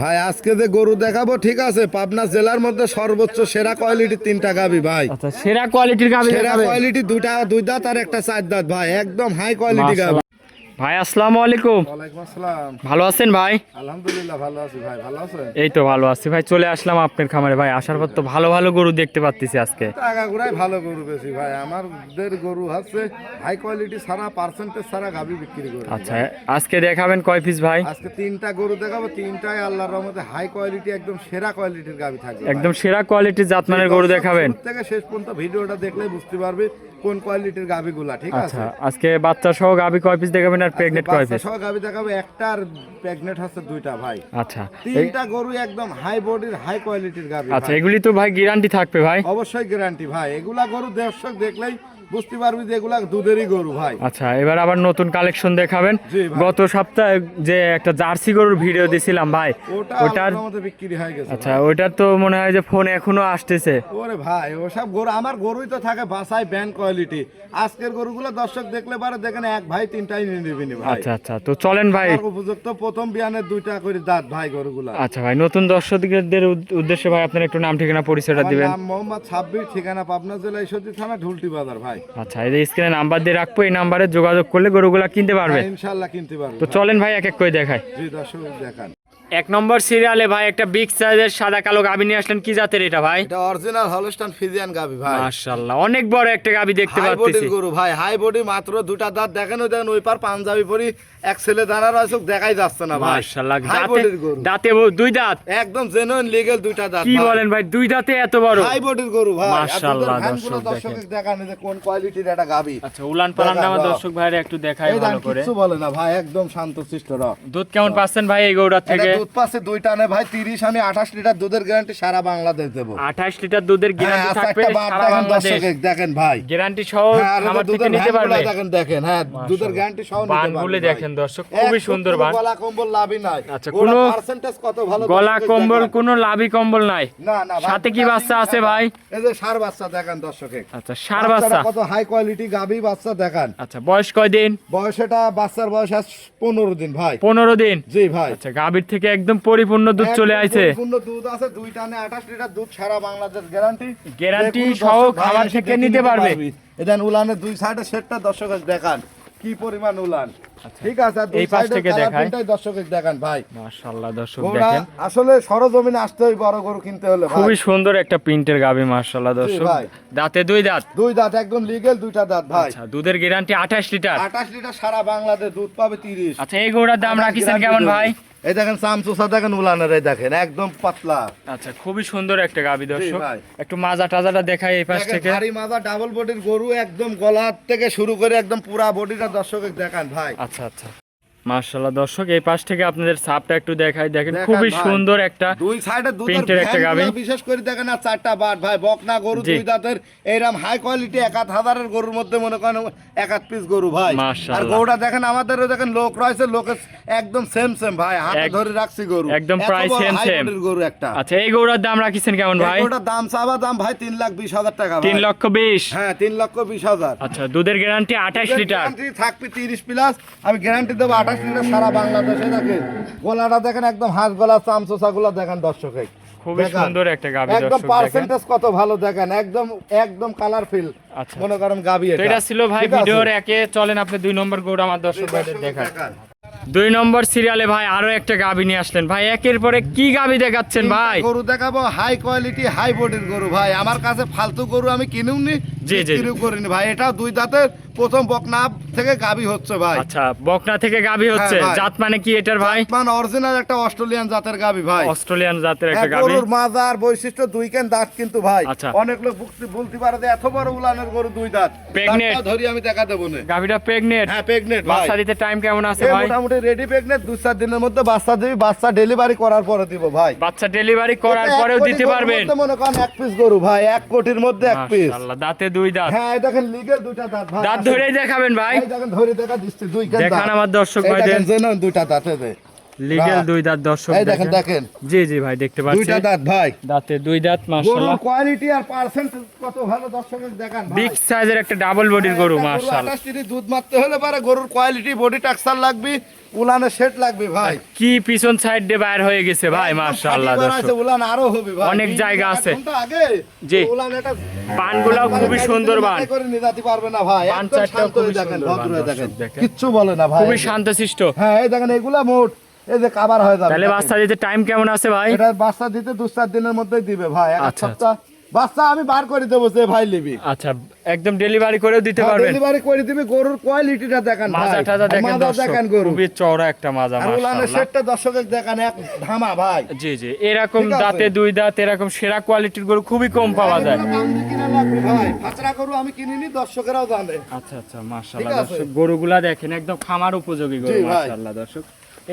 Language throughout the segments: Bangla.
ভাই আজকে যে গরু দেখাবো ঠিক আছে, পাবনা জেলার মধ্যে সর্বোচ্চ সেরা কোয়ালিটির তিনটা গাবি ভাই। আচ্ছা, সেরা কোয়ালিটির গাবি সেরা দেখাবেন। কোয়ালিটি দুই দাঁত আর একটা চার দাঁত ভাই, একদম হাই কোয়ালিটি গাবি। ভাই আসসালামু আলাইকুম। ওয়ালাইকুম আসসালাম। ভালো আছেন ভাই? আলহামদুলিল্লাহ ভালো আছি ভাই, ভালো আছেন? এই তো ভালো আছি ভাই, চলে আসলাম আপনার খামারে ভাই। আসার পর তো ভালো ভালো গরু দেখতে পাচ্ছি আজকে। আগাগুড়াই ভালো গরু বেশি ভাই, আমাদের গরু হচ্ছে হাই কোয়ালিটি ছাড়া পার্সেন্টেজ ছাড়া গাবি বিক্রি করে। আচ্ছা, আজকে দেখাবেন কয় পিস ভাই? আজকে তিনটা গরু দেখাবো, তিনটাই আল্লাহর রহমতে হাই কোয়ালিটি, একদম সেরা কোয়ালিটির গাবি থাকবে। একদম সেরা কোয়ালিটির জাতমানের গরু দেখাবেন। শুরু থেকে শেষ পর্যন্ত ভিডিওটা দেখলে বুঝতে পারবে কোন কোয়ালিটির গাবিগুলা, ঠিক আছে? আচ্ছা, আজকে বাচ্চা সহ গাবি কয় পিস দেখাবেন আর প্রেগনেন্ট কয় পিস? সব গাবি দেখাবো, একটা আর প্রেগনেন্ট হচ্ছে দুইটা ভাই। আচ্ছা, তিনটা গরু একদম হাই বডির হাই কোয়ালিটির গাবি। আচ্ছা, এগুলি তো ভাই গ্যারান্টি থাকবে ভাই? অবশ্যই গ্যারান্টি ভাই, এগুলা গরু দর্শক দেখলেই বুঝতে পারবি যে এগুলা দুধেরই গরু ভাই। আচ্ছা, এবার আবার নতুন কালেকশন দেখাবেন। জি ভাই। গত সপ্তাহে যে একটা জার্সি গরুর ভিডিও দিছিলাম ভাই, ওটার মধ্যে বিক্রি হয়ে গেছে। আচ্ছা, ওইটার তো মনে হয় যে ফোন এখনো আসতেছে। ওরে ভাই ওসব গরু, আমার গরুই তো থাকে বাসাই ব্যান্ড কোয়ালিটি। আজকের গরুগুলো দর্শক দেখলে পারে দেখেন এক ভাই তিনটাই নিয়ে নেবেন ভাই। আচ্ছা আচ্ছা, তো চলেন ভাই। উপযুক্ত প্রথম বিয়ানের দুইটা করে দাঁত ভাই গরুগুলা। আচ্ছা ভাই, নতুন দর্শকদের উদ্দেশ্যে ভাই আপনার একটু নাম ঠিকানা পরিচয়টা দিবেন। নাম মোহাম্মদ সাব্বির, ঠিকানা পাবনা জেলা ঈশ্বরদী থানা ঢুলটি বাজার ভাই। আচ্ছা, এই যে স্ক্রিনে নাম্বার দিয়ে রাখবো, এই নাম্বারে যোগাযোগ করলে গরুগুলা কিনতে পারবে। ইনশাআল্লাহ কিনতে পারবে। তো চলেন ভাই এক এক করে দেখাই। জি দর্শক দেখান। এক নম্বর সিরিয়ালে ভাই একটা বিগ সাইজের সাদা কালো গাবি নিয়ে আসলেন, কি জাতের এটা ভাই? এটা অরিজিনাল হলস্টাইন ফ্রিজিয়ান গাবি ভাই। মাশাআল্লাহ, অনেক বড় একটা গাবি দেখতে হাই পাচ্ছি। বডির গরু ভাই, হাই বডি, মাত্র দুটা দাঁত দেখেন, ওই দেখেন ওই পার পাঞ্জাবি পরি এক ছেলে দাঁড়া রয়েছে, দেখাই যাচ্ছে না ভাই। মাশাআল্লাহ, হাই বডির গরু, দাঁতে দুই দাঁত, একদম জেনুইন লিগ্যাল দুইটা দাঁত। কি বলেন ভাই, দুই দাঁতে এত বড়? হাই বডির গরু ভাই। মাশাআল্লাহ, দর্শক দেখান যে কোন কোয়ালিটির একটা গাবি। আচ্ছা, উলান পালানটা আমার দর্শক ভাইরা একটু দেখাই ভালো করে। কিছু বলে না ভাই, একদম শান্তশিষ্ট র। দুধ কেমন পাচ্ছেন ভাই এই গরুটার থেকে? দুধ পাচ্ছে দুইটা নে ভাই 30, আমি 28 লিটার দুধের গ্যারান্টি সারা বাংলাদেশ দেব। 28 লিটার দুধের গ্যারান্টি থাকবে সারা বাংলাদেশ। দেখেন ভাই, গ্যারান্টি সহ খামার থেকে নিতে পারবে। দেখেন হ্যাঁ, দুধের গ্যারান্টি সহ নিতে পারবে। বানগুলো দেখেন দর্শক, খুবই সুন্দর বান। গলা কম্বল লাভই নাই। আচ্ছা, কোনো পার্সেন্টেজ কত ভালো, গলা কম্বল কোনো লাভি কম্বল নাই। না না, সাথে কি বাচ্চা আছে ভাই? এই যে ষাঁড় বাচ্চা দেখেন দর্শকে। আচ্ছা, ষাঁড় বাচ্চা কত হাই কোয়ালিটি গাবি বাচ্চা দেখেন। আচ্ছা, বয়স কয় দিন? বয়স এটা বাচ্চার বয়স আজ 15 দিন ভাই। 15 দিন? জি ভাই। আচ্ছা, গাবির থেকে একদম পরিপূর্ণ দুধ চলে আইছে। পরিপূর্ণ দুধ আছে, দুই টানে 28 লিটার দুধ সারা বাংলাদেশ গ্যারান্টি। গ্যারান্টি সহ খাবার থেকে নিতে পারবে। এদান উলানের দুই সাইডে সেটটা দর্শক দেখান কি পরিমাণ উলান। ঠিক আছে, এই পাশ থেকে দেখাই, দর্শক দেখান ভাই। মাশাআল্লাহ, দর্শক দেখেন, আসলে সরজমিনে আসতে হয় বড় গরু কিনতে হলে ভাই। খুবই সুন্দর একটা প্রিন্টের গাবি মাশাআল্লাহ দর্শক। দাঁতে দুই দাঁত? দুই দাঁত, একদম লিগ্যাল দুইটা দাঁত ভাই। আচ্ছা, দুধের গ্যারান্টি 28 লিটার? 28 লিটার সারা বাংলাদেশ দুধ পাবে 30। আচ্ছা, এই গরুটার দাম রাখিছেন কেমন ভাই? এই দেখেন চামচুসা দেখেন, উলানের এই দেখেন একদম পাতলা। আচ্ছা, খুবই সুন্দর একটা গাবি দর্শক। একটু মাজা টাজাটা দেখাই এই পাশ থেকে। ভারী মাজা ডাবল বডির গরু, একদম গলা থেকে শুরু করে একদম পুরা বডিটা দর্শকের দেখান ভাই। আচ্ছা আচ্ছা, মাশাআল্লাহ দর্শক, এই পাশ থেকে আপনাদের সাপটা একটু দেখাই। দেখেন খুবই সুন্দর একটা দুই সাইডে প্রিন্টের একটা গাবি। বিশেষ করে দেখেন আর চারটা বাট ভাই, বকনা গরু দুই দাঁতের এইরকম হাই কোয়ালিটি 1000 গরুর মধ্যে মনে করেন 1 পিস গরু ভাই। আর গরুটা দেখেন আমাদেরও দেখেন লোক রয়েছে, লোকের একদম সেম ভাই, হাতে ধরে রাখছি গরু একদম প্রায় সেম গরু একটা। আচ্ছা, এই গরুর দাম রাখিছেন কেমন ভাই? গরুটার দাম চাওয়া দাম ভাই 3,20,000 টাকা। 3,20,000? হ্যাঁ, 3,20,000। আচ্ছা, দুধের গ্যারান্টি 28 লিটার? গ্যারান্টি থাকবে 30 প্লাস, আমি গ্যারান্টি দেবো 28 লিটার সারা বাংলাদেশে। দেখেন গলাটা দেখেন, একদম হাঁস গলা, চামচোসা গুলা দেখেন দর্শকে, খুবই সুন্দর একটা গাবি একদম দর্শক। পার্সেন্টেজ কত ভালো দেখেন, একদম কালারফুল। আচ্ছা, মনে করেন গাবি তো এটা ছিল ভাই ভিডিওর একে। চলেন আপনি 2 নম্বর গরু আমার দর্শক ভাইদের দেখান। 2 নম্বর সিরিয়ালে ভাই আরো একটা গাবি নিয়ে আসলেন ভাই, একের পরে কি গাবি দেখাচ্ছেন ভাই? গরু দেখাবো হাই কোয়ালিটি হাই বডির গরু ভাই। আমার কাছে ফালতু গরু আমি কিনুনি, বিক্রি করিনি ভাই। এটা দুই দাঁতের, প্রথম বকনা থেকে গাবি হচ্ছে ভাই। আচ্ছা, বকনা থেকে গাবি হচ্ছে। জাত মানে কি এটার ভাই? মানে অরিজিনাল একটা অস্ট্রেলিয়ান জাতের গাবি ভাই। অস্ট্রেলিয়ান জাতের একটা গাবি। গরুর মাজার বৈশিষ্ট্য দুই কান দাঁত কিন্তু ভাই। আচ্ছা, অনেক লোক বলতে পারে যে এত বড় উলানের গরু দুই দাঁত। প্রেগনেন্ট ধরি আমি দেখা দেবো না। গাবিটা প্রেগনেন্ট? হ্যাঁ, প্রেগনেন্ট ভাই। বাচ্চা দিতে টাইম কেমন আছে ভাই? মোটামুটি রেডি প্রেগনেন্ট, 2-4 দিনের মধ্যে বাচ্চা দিবি। বাচ্চা ডেলিভারি করার পরে দিব ভাই। বাচ্চা ডেলিভারি করার পরেও দিতে পারবেন? মনে করেন 1 পিস গরু ভাই, 1 কোটির মধ্যে 1 পিস। মাশাআল্লাহ, দাঁতে দুই দাঁত। হ্যাঁ, দেখেন লিগ্যাল দুইটা দাঁত ভাই। দাঁত ধরেই দেখাবেন ভাই? দেখেন ধরে দেখা দিচ্ছে দুই কান দাঁত। দেখান আমার দর্শক ভাইদের। দেখেন জেনুইন দুইটা দাঁতে দে। লিগেল দুই দাঁত দর্শক এই দেখেন দেখেন জি জি ভাই দেখতে পাচ্ছি দুইটা দাঁত ভাই, দাঁতে দুই দাঁত মাশাআল্লাহ, গরুর কোয়ালিটি আর পার্সেন্টেজ কত ভালো দর্শকের দেখান ভাই। বিগ সাইজের একটা ডাবল বডির গরু একটা মাশাআল্লাহ। 28 লিটার দুধ মারতে হলে পারে গরুর কোয়ালিটি, বডি টাক্সার লাগবে, উলানের সেট লাগবে ভাই। কি পিছন সাইড দিয়ে বাইর হয়ে গেছে ভাই মাশাআল্লাহ দর্শক, উলান আরো হবে ভাই, অনেক জায়গা আছে। আগে জি। উলান এটা পানগুলাও খুবই সুন্দর বান, করে নিয়ে যেতে পারবে না ভাই, পান একদম চারটাও শান্ত হয়ে খুবই দেখেন, সুন্দর ভদ্র হয়ে বান, দেখেন, দর্শক দেখেন। কিচ্ছু বলে না ভাই। খুবই শান্তশিষ্ট। হ্যাঁ এই দেখেন এগুলা মোট এই যে কভার হয়ে যাবে। তাহলে বাচ্চা দিতে টাইম কেমন আছে ভাই? এটা বাচ্চা দিতে 2-4 দিনের মধ্যেই দিবে ভাই, এক আচ্ছা, সপ্তাহ বাচ্চা আমি বার করে দেবো যে ভাই নিবি। আচ্ছা একদম ডেলিভারি করেও দিতে পারবেন? ডেলিভারি করে দিবে। গরুর কোয়ালিটিটা দেখেন ভাই, মাজা টাজা দেখেন মাজা দর্শক, দেখেন গরু, খুবই চওড়া একটা মাজা আর উলানের মাশাআল্লাহ। সেটটা দর্শকের দেখেন এক ধামা ভাই। জি জি, এরকম ঠিক আছে। দাঁতে দুই দাঁত এরকম সেরা কোয়ালিটির গরু খুবই কম পাওয়া যায়। এগুলো দাম দিয়ে কিনা লাগবে ভাই, পাঁচরা গরু আমি কিনিনি, দর্শকেরাও জানে। আচ্ছা আচ্ছা মাশাআল্লাহ ঠিক আছে। দর্শক, গরুগুলা দেখেন একদম খামার উপযোগী গরু জি ভাই। মাশাআল্লাহ দর্শক।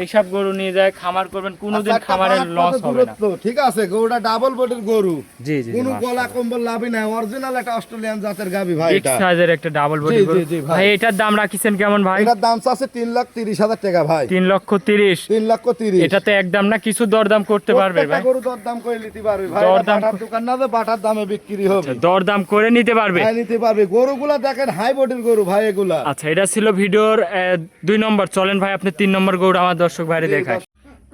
এইসব গরু নিয়ে যায় খামার করবেন, কোনোদিন আচ্ছা, খামারের একটা লস কত হবে না। দূরত্ব, ঠিক আছে, গরুটা ডাবল বডির গরু, জি জি কোনো মাশাআল্লাহ। গলা কম্বল লাভই নাই, অরিজিনাল একটা অস্ট্রেলিয়ান জাতের গাবি ভাই বিগ এটা। সাইজের একটা ডাবল বডি জি, গরু। জি, জি, ভাই। ভাই এটার দাম রাখিছেন কেমন ভাই? এটার দাম আছে 3,30,000 টাকা ভাই, 3,30,000। 3,30,000। এটাতে একদম না কিছু দরদাম করতে পারবে প্রত্যেকটা ভাই? গরু দরদাম করে নিতে পারবে ভাই, দরদাম বাটার দোকান না যে বাটার দামে বিক্রি হবে, দরদাম করে নিতে পারবে? ভাই নিতে পারবে। গরুগুলা দেখেন হাই বডির গরু ভাই এগুলা। আচ্ছা এটা ছিল ভিডিওর 2 নম্বর। চলেন ভাই আপনি 3 নম্বর গরু আমার দর্শক ভাইরে জি, দেখায়।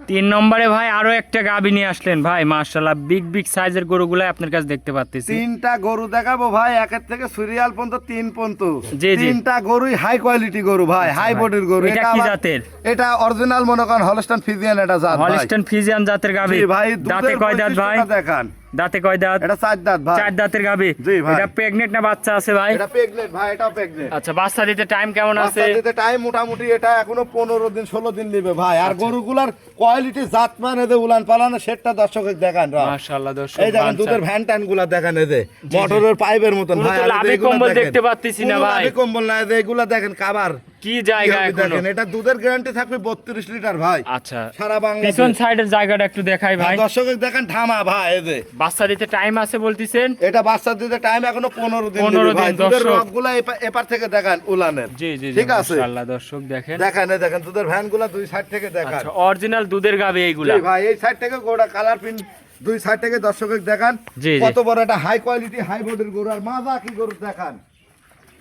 3 নম্বরে ভাই আরো একটা গাবি নিয়ে আসলেন ভাই মাশাআল্লাহ, বিগ বিগ সাইজের গরুগুলো আপনার কাছে দেখতে পাচ্তেছি। তিনটা গরু দেখাবো ভাই, একের থেকে সিরিয়াল পর্যন্ত 3 পর্যন্ত। জি, জি। তিনটা গরুই হাই কোয়ালিটি গরু ভাই, হাই বডির গরু। এটা কি আবার- জাতের? এটা অরিজিনাল মনে করেন হলস্টাইন ফ্রিজিয়ান এটা জাত ভাই। হলিস্টাইন ফ্রিজিয়ান জাতের গাবি। জি ভাই, দাঁতে কয় দাঁত ভাই? দেখান, দাঁতে কয় দাঁত? এটা 4 দাঁত ভাই। 4 দাঁতের গাবি। জি ভাই। এটা প্রেগনেন্ট না বাচ্চা আছে ভাই? এটা প্রেগনেন্ট ভাই, এটাও প্রেগনেন্ট। আচ্ছা বাচ্চা দিতে টাইম কেমন আছে? বাচ্চা দিতে টাইম মোটামুটি এটা এখনো 15 দিন 16 দিন নেবে ভাই। আর আচ্ছা। গরুগুলার কোয়ালিটি জাত মানে দে উলান পালানো সেটটা দর্শকের দেখান রা। মাশাআল্লাহ দর্শক, এই দেখেন বাচ্চা। দুধের ভ্যান ট্যান গুলা দেখেন, এই যে মোটরের পাইপের মতন কোনো ভাই। তো আর এই যে লাভি এগুলা কম্বল দেখেন। দেখতে পাচ্তেছি না কোনো ভাই। লাভি কম্বল না, এই যে এগুলা দেখেন কাবার কি জায়গা এখনো। দেখেন, এটা দুধের গ্যারান্টি থাকবে 32 লিটার ভাই, আচ্ছা সারা বাংলা। পিছন সাইডের জায়গাটা একটু দেখাই ভাই। দর্শকের দেখেন ধামা ভাই, এই যে বাচ্চা দিতে টাইম আছে বলতিছেন? এটা বাচ্চা দিতে টাইম এখনো 15 দিন 15 দিবে ভাই। দিন, দুধের দর্শক। রগগুলা এপার থেকে দেখান উলানের। জি জি ঠিক আছে, মাশাআল্লাহ দর্শক দেখেন। দেখেন এই দেখেন দুধের ভ্যান গুলা দুই সাইড থেকে দেখান। আচ্ছা অরিজিনাল দুধের গাবি এইগুলা। জি ভাই, এই সাইড থেকে গোড়া কালার প্রিন্ট দুই সাইড থেকে দর্শকের দেখান। জি, জি। কত বড় একটা হাই কোয়ালিটি হাই বডির গরু, আর মাজা কি গরু দেখান।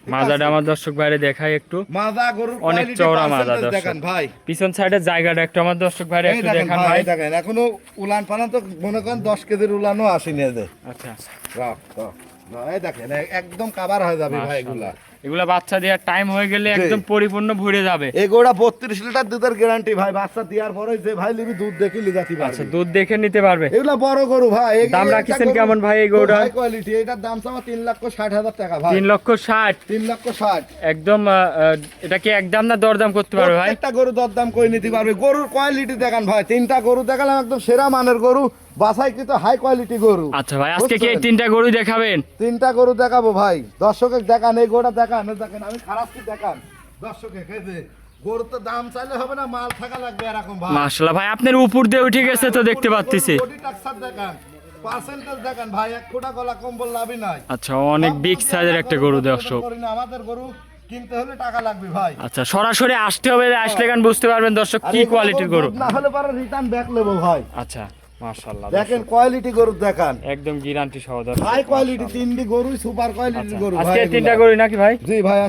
ঠিক মাজাটা আছে? আমার দর্শক বাইরে দেখাই একটু। মাজা গরুর অনেক quality চওড়া মাজা percentage দর্শক। দেখান ভাই। পিছন সাইডের জায়গাটা একটু আমার দর্শক বাইরে এই একটু দেখেন দেখান ভাই, ভাই। এই দেখেন এখনো উলান পালান তো মনে করেন 10 কেজির উলানও আসেনি এতে। আচ্ছা রাখ, রাখ, রাখ, এই দেখেন একদম কাভার হয়ে যাবে ভাই এগুলা। এগুলা বাচ্চা দেওয়ার টাইম হয়ে গেলে একদম পরিপূর্ণ ভরে যাবে। এই গরুটা 32 লিটার দুধের গ্যারান্টি ভাই, বাচ্চা দেওয়ার পরে যে ভাই লিবি দুধ দেখে লিজাতি আচ্ছা পারবে। দুধ দেখে নিতে পারবে। এগুলা বড় গরু ভাই। দাম রাখিছেন কেমন ভাই এই গরুটার? হাই কোয়ালিটি, এটার দাম চাওয়া 3,60,000 টাকা ভাই। 3,60,000। 3,60,000। একদম এটা কি একদম না দরদাম করতে পারবে ভাই? একটা গরু দরদাম করে নিতে পারবে। গরুর কোয়ালিটি দেখান ভাই, তিনটা গরু দেখালাম একদম সেরা মানের গরু, বাসায় কিন্তু হাই কোয়ালিটি গরু। আচ্ছা ভাই আজকে কি এই বুঝছেন? 3টা গরুই দেখাবেন? তিনটা গরু দেখাবো ভাই, দর্শকের দেখান, এই গরুটা দেখান, এই দেখেন আমি খারাপ কি দেখান দর্শকের খেতে। গরু তো দাম চাইলে হবে না, মাল থাকা লাগবে এরকম ভাই। মাশাআল্লাহ ভাই আপনার উপর দিয়ে উঠে গেছে তো দেখতে পাচ্ছি। বডি টাক্সার দেখান, পার্সেন্টেজ দেখান ভাই, এক ফোঁটা গলা কম্বল লাভই নাই। আচ্ছা অনেক বিগ সাইজের একটা গরু দর্শক। করি না, আমাদের গরু কিনতে হলে টাকা লাগবে ভাই। আচ্ছা সরাসরি আসতে হবে, আসলে গান বুঝতে পারবেন দর্শক আর কি এগুলো কোয়ালিটির গরু। না হলে পরে রিটার্ন ব্যাক নেবো ভাই। আচ্ছা মাশাআল্লাহ দেখেন কোয়ালিটি গরু দেখান, একদম গ্যারান্টি সহ দর্শক। হাই কোয়ালিটি, তিনটি গরুই সুপার কোয়ালিটির গরু আজকে ভাই এই 3টা এগুলা। গরু নাকি ভাই? জি ভাই।